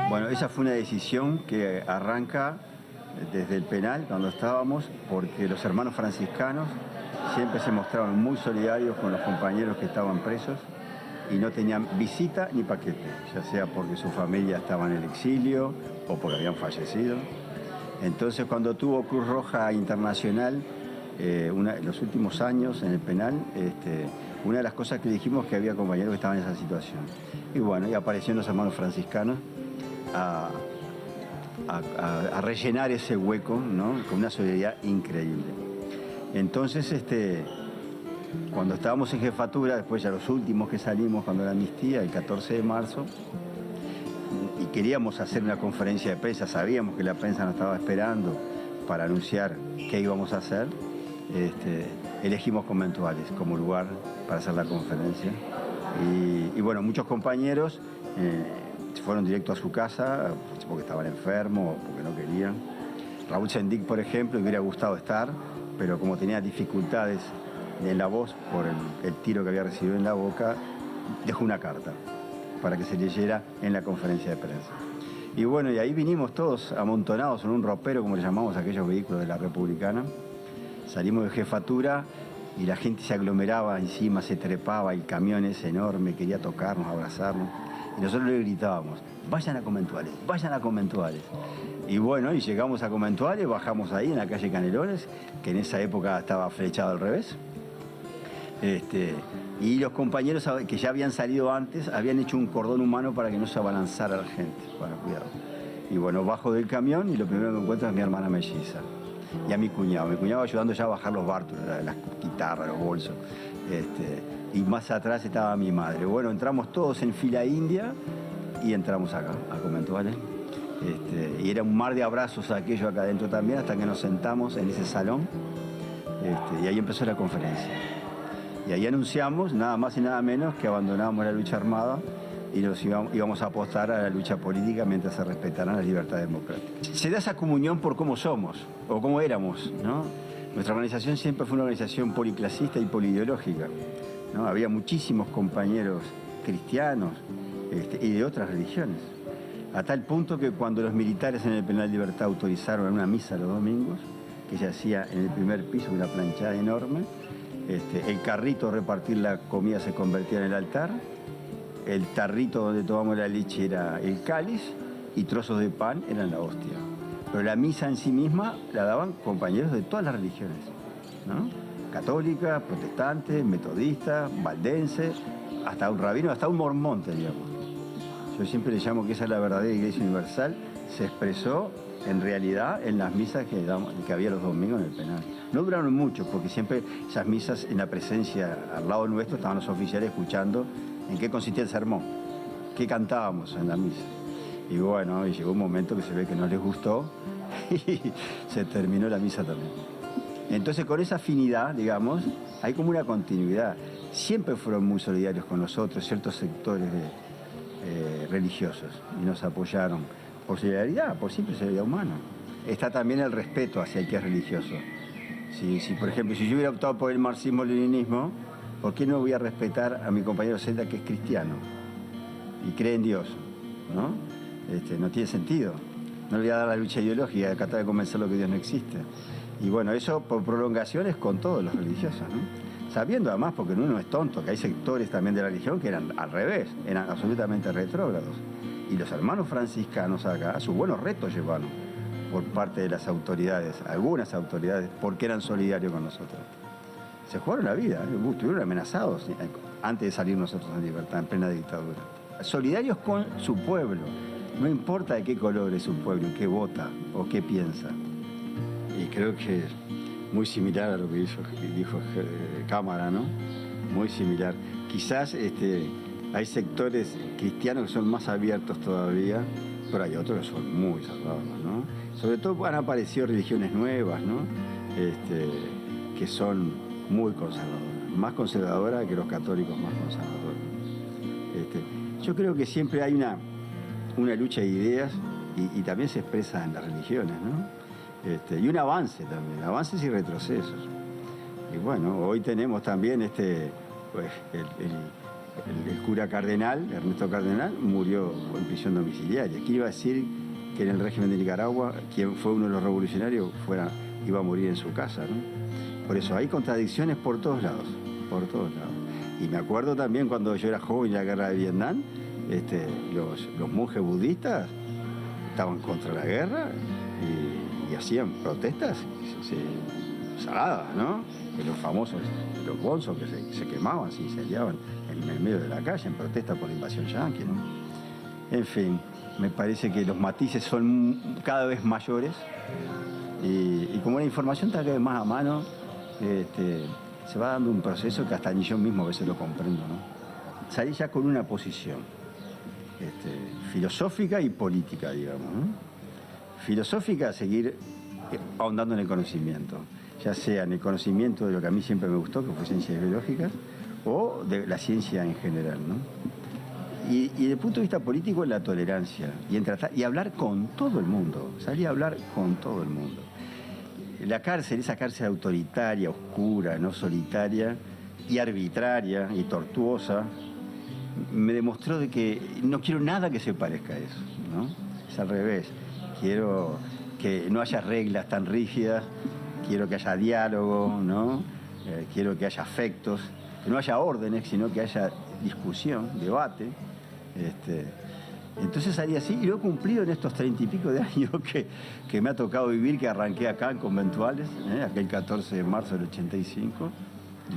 Bueno, esa fue una decisión que arranca desde el penal, cuando estábamos, porque los hermanos franciscanos siempre se mostraban muy solidarios con los compañeros que estaban presos y no tenían visita ni paquete, ya sea porque su familia estaba en el exilio o porque habían fallecido. Entonces, cuando tuvo Cruz Roja Internacional, en los últimos años en el penal, una de las cosas que dijimos es que había compañeros que estaban en esa situación. Y bueno, y aparecieron los hermanos franciscanos a, a rellenar ese hueco, ¿no? Con una solidaridad increíble. Entonces, cuando estábamos en jefatura, después ya los últimos que salimos cuando la amnistía, el 14 de marzo, y queríamos hacer una conferencia de prensa, sabíamos que la prensa nos estaba esperando para anunciar qué íbamos a hacer, elegimos Conventuales como lugar para hacer la conferencia. Y bueno, muchos compañeros fueron directo a su casa porque estaban enfermos o porque no querían. Raúl Sendic, por ejemplo, le hubiera gustado estar, pero como tenía dificultades en la voz por el tiro que había recibido en la boca, dejó una carta para que se leyera en la conferencia de prensa. Y bueno, y ahí vinimos todos amontonados en un ropero, como le llamamos a aquellos vehículos de la Republicana. Salimos de jefatura y la gente se aglomeraba encima, se trepaba, el camión es enorme, quería tocarnos, abrazarnos. Y nosotros le gritábamos, vayan a Conventuales, vayan a Conventuales. Y bueno, y llegamos a Conventuales, bajamos ahí en la calle Canelones, que en esa época estaba flechado al revés. Y los compañeros que ya habían salido antes habían hecho un cordón humano para que no se abalanzara la gente, para cuidado. Y bueno, bajo del camión y lo primero que encuentro es mi hermana melliza y a mi cuñado ayudando ya a bajar los bártulos, las guitarras, los bolsos. Y más atrás estaba mi madre. Bueno, entramos todos en fila india y entramos acá, a Conventuales. Y era un mar de abrazos aquello acá adentro también, hasta que nos sentamos en ese salón. Y ahí empezó la conferencia. Y ahí anunciamos, nada más y nada menos, que abandonábamos la lucha armada y nos íbamos a apostar a la lucha política mientras se respetaran las libertades democráticas. Se da esa comunión por cómo somos, o cómo éramos, ¿no? Nuestra organización siempre fue una organización policlasista y poliideológica, ¿no? Había muchísimos compañeros cristianos y de otras religiones, a tal punto que cuando los militares en el Penal Libertad autorizaron una misa los domingos, que se hacía en el primer piso, una planchada enorme, el carrito a repartir la comida se convertía en el altar, el tarrito donde tomamos la leche era el cáliz y trozos de pan eran la hostia. Pero la misa en sí misma la daban compañeros de todas las religiones, ¿no? Católicas, protestantes, metodistas, valdenses, hasta un rabino, hasta un mormón teníamos. Yo siempre le llamo que esa es la verdadera Iglesia Universal, se expresó en realidad en las misas que había los domingos en el penal. No duraron mucho, porque siempre esas misas en la presencia al lado nuestro estaban los oficiales escuchando en qué consistía el sermón, qué cantábamos en la misa. Y bueno, y llegó un momento que se ve que no les gustó y se terminó la misa también. Entonces, con esa afinidad, digamos, hay como una continuidad. Siempre fueron muy solidarios con nosotros, ciertos sectores religiosos, y nos apoyaron por solidaridad, por simple solidaridad humana. Está también el respeto hacia el que es religioso. Si, por ejemplo, si yo hubiera optado por el marxismo-leninismo, ¿por qué no voy a respetar a mi compañero Zelda, que es cristiano y cree en Dios? ¿No? No tiene sentido. No le voy a dar la lucha ideológica, tratar de convencerlo que Dios no existe. Y bueno, eso por prolongación es con todos los religiosos, ¿no? Sabiendo además, porque uno no es tonto, que hay sectores también de la religión que eran al revés, eran absolutamente retrógrados. Y los hermanos franciscanos acá, sus buenos retos llevaron por parte de las autoridades, algunas autoridades, porque eran solidarios con nosotros. Se jugaron la vida, estuvieron amenazados antes de salir nosotros en libertad, en plena dictadura. Solidarios con su pueblo, no importa de qué color es su pueblo, qué vota o qué piensa. Y creo que es muy similar a lo que dijo Cámara, ¿no? Muy similar. Quizás hay sectores cristianos que son más abiertos todavía, pero hay otros que son muy cerrados, ¿no? Sobre todo han aparecido religiones nuevas, ¿no? Que son muy conservadoras, más conservadoras que los católicos más conservadores. Yo creo que siempre hay una lucha de ideas y también se expresa en las religiones, ¿no? Y un avance también, avances y retrocesos. Y bueno, hoy tenemos también el cura Cardenal, Ernesto Cardenal, murió en prisión domiciliaria. ¿Quién iba a decir que en el régimen de Nicaragua, quien fue uno de los revolucionarios, iba a morir en su casa, ¿no? Por eso hay contradicciones por todos lados, por todos lados. Y me acuerdo también cuando yo era joven en la guerra de Vietnam, los monjes budistas estaban contra la guerra y hacían protestas saladas, ¿no? Que los famosos, los bonzos que se quemaban, se incendiaban en el medio de la calle en protesta por la invasión yanqui, ¿no? En fin, me parece que los matices son cada vez mayores y como la información está cada vez más a mano, se va dando un proceso que hasta ni yo mismo a veces lo comprendo, ¿no? Salí ya con una posición filosófica y política, digamos, ¿no? Filosófica, seguir ahondando en el conocimiento, ya sea en el conocimiento de lo que a mí siempre me gustó, que fue ciencias biológicas, o de la ciencia en general, ¿no? Y desde el punto de vista político, en la tolerancia, y hablar con todo el mundo, salir a hablar con todo el mundo. La cárcel, esa cárcel autoritaria, oscura, no solitaria, y arbitraria, y tortuosa, me demostró de que no quiero nada que se parezca a eso, ¿no? Es al revés. Quiero que no haya reglas tan rígidas, quiero que haya diálogo, ¿no? Quiero que haya afectos, que no haya órdenes, sino que haya discusión, debate. Entonces salí así y lo he cumplido en estos 30 y pico de años que me ha tocado vivir, que arranqué acá en Conventuales, aquel 14 de marzo del 85,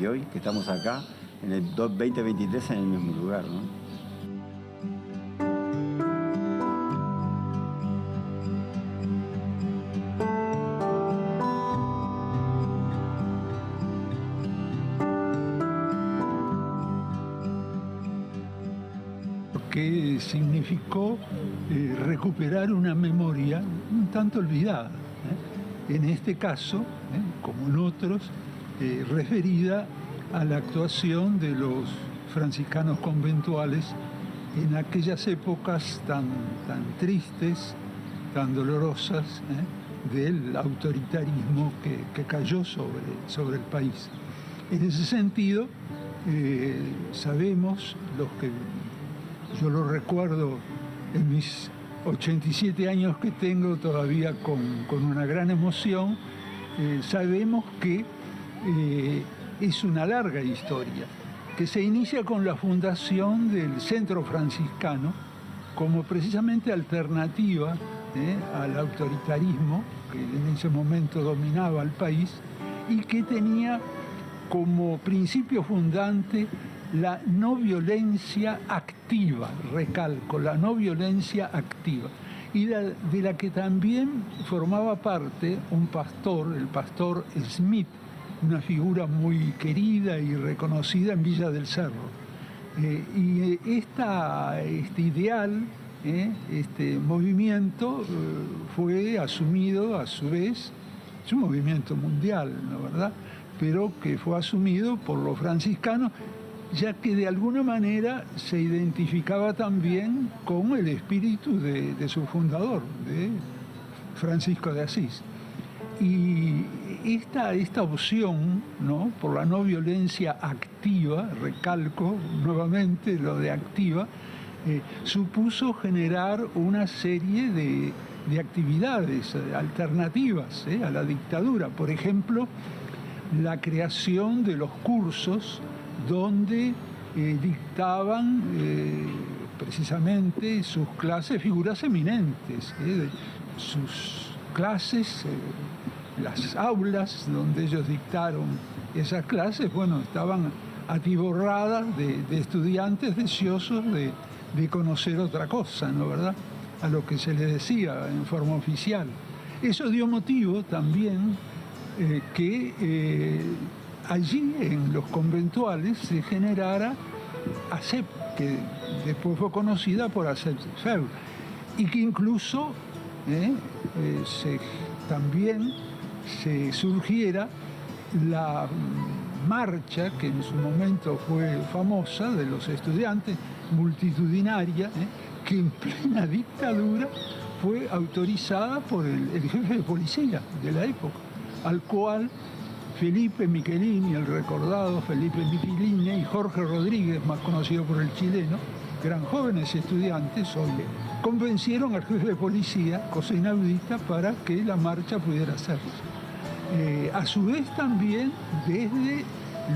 y hoy que estamos acá, en el 2023, en el mismo lugar, ¿no? Que significó recuperar una memoria un tanto olvidada, en este caso, como en otros, referida a la actuación de los franciscanos conventuales en aquellas épocas tan tristes, tan dolorosas, del autoritarismo que cayó sobre el país. En ese sentido, sabemos, yo lo recuerdo en mis 87 años que tengo todavía con una gran emoción, sabemos que es una larga historia, que se inicia con la fundación del Centro Franciscano como precisamente alternativa al autoritarismo que en ese momento dominaba al país y que tenía como principio fundante la no violencia activa, recalco, la no violencia activa, y de la que también formaba parte un pastor, el pastor Smith, una figura muy querida y reconocida en Villa del Cerro. Y este ideal, este movimiento fue asumido a su vez, es un movimiento mundial, ¿no, verdad?, pero que fue asumido por los franciscanos, ya que de alguna manera se identificaba también con el espíritu de su fundador, de Francisco de Asís. Y esta opción, ¿no?, por la no violencia activa, recalco nuevamente lo de activa, supuso generar una serie de actividades alternativas a la dictadura. Por ejemplo, la creación de los cursos donde dictaban precisamente sus clases figuras eminentes, sus clases, las aulas donde ellos dictaron esas clases, bueno, estaban atiborradas de estudiantes deseosos de conocer otra cosa, ¿no, verdad?, a lo que se les decía en forma oficial. Eso dio motivo también que allí en los conventuales se generara ACEP, que después fue conocida por ACEP-FEU, y que incluso también se surgiera la marcha, que en su momento fue famosa, de los estudiantes, multitudinaria, que en plena dictadura fue autorizada por el jefe de policía de la época, al cual Felipe Michelini, el recordado Felipe Michelini, y Jorge Rodríguez, más conocido por el chileno, que eran jóvenes estudiantes, hoy convencieron al jefe de policía, cosa inaudita, para que la marcha pudiera hacerse. A su vez también, desde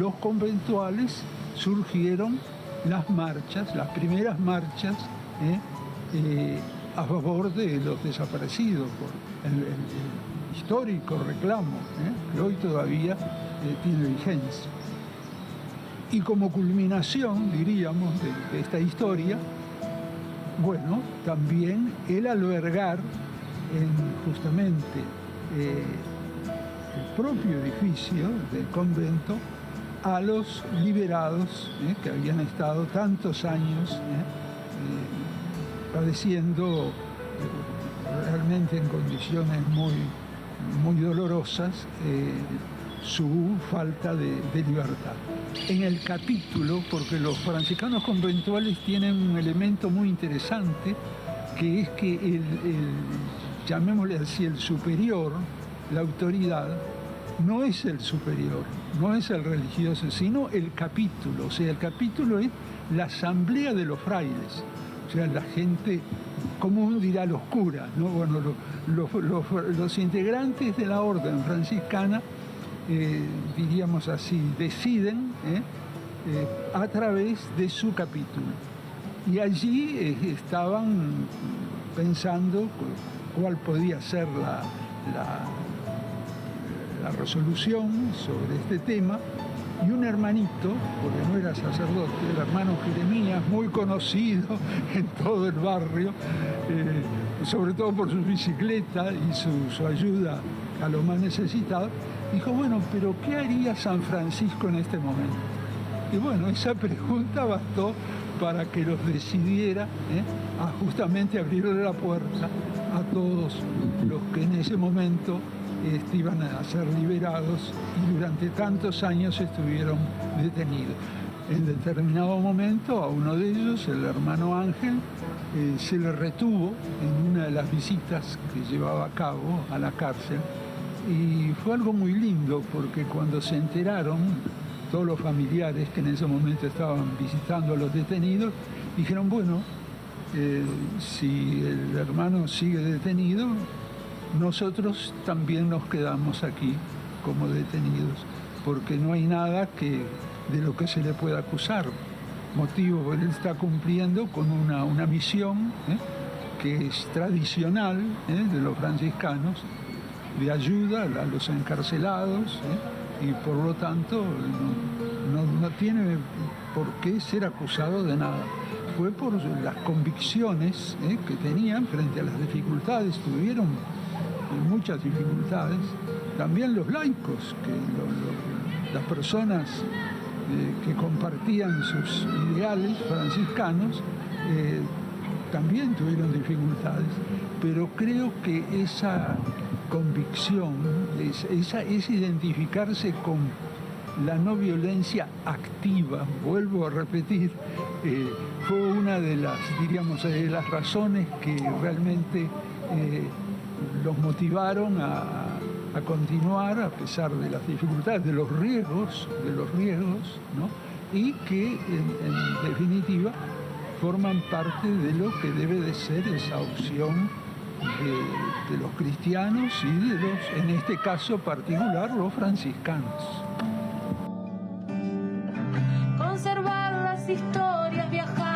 los conventuales surgieron las marchas, las primeras marchas a favor de los desaparecidos, por el histórico reclamo, que hoy todavía tiene vigencia. Y como culminación, diríamos, de esta historia, bueno, también el albergar justamente el propio edificio del convento a los liberados que habían estado tantos años padeciendo realmente en condiciones muy dolorosas su falta de libertad. En el capítulo, porque los franciscanos conventuales tienen un elemento muy interesante, que es que llamémosle así, el superior, la autoridad, no es el superior, no es el religioso, sino el capítulo. O sea, el capítulo es la asamblea de los frailes. O sea, la gente común dirá los curas, ¿no? Bueno, los integrantes de la orden franciscana, diríamos así, deciden a través de su capítulo. Y allí estaban pensando cuál podía ser la resolución sobre este tema, y un hermanito, porque no era sacerdote, el hermano Jeremías, muy conocido en todo el barrio, sobre todo por su bicicleta y su ayuda a los más necesitados, dijo, bueno, pero ¿qué haría San Francisco en este momento? Y bueno, esa pregunta bastó para que los decidiera a justamente abrirle la puerta a todos los que en ese momento iban a ser liberados y durante tantos años estuvieron detenidos. En determinado momento a uno de ellos, el hermano Ángel, se le retuvo en una de las visitas que llevaba a cabo a la cárcel, y fue algo muy lindo porque cuando se enteraron todos los familiares que en ese momento estaban visitando a los detenidos, dijeron, bueno, si el hermano sigue detenido, nosotros también nos quedamos aquí como detenidos, porque no hay nada de lo que se le pueda acusar. Motivo, porque él está cumpliendo con una misión que es tradicional de los franciscanos, de ayuda a los encarcelados, y por lo tanto no tiene por qué ser acusado de nada. Fue por las convicciones que tenían frente a las dificultades, tuvieron muchas dificultades, también los laicos, las personas que compartían sus ideales franciscanos, también tuvieron dificultades, pero creo que esa convicción, es identificarse con la no violencia activa, vuelvo a repetir, fue una de las, diríamos, de las razones que realmente los motivaron a continuar a pesar de las dificultades, de los riesgos, ¿no? Y que en definitiva forman parte de lo que debe de ser esa opción de los cristianos y de los, en este caso particular, los franciscanos.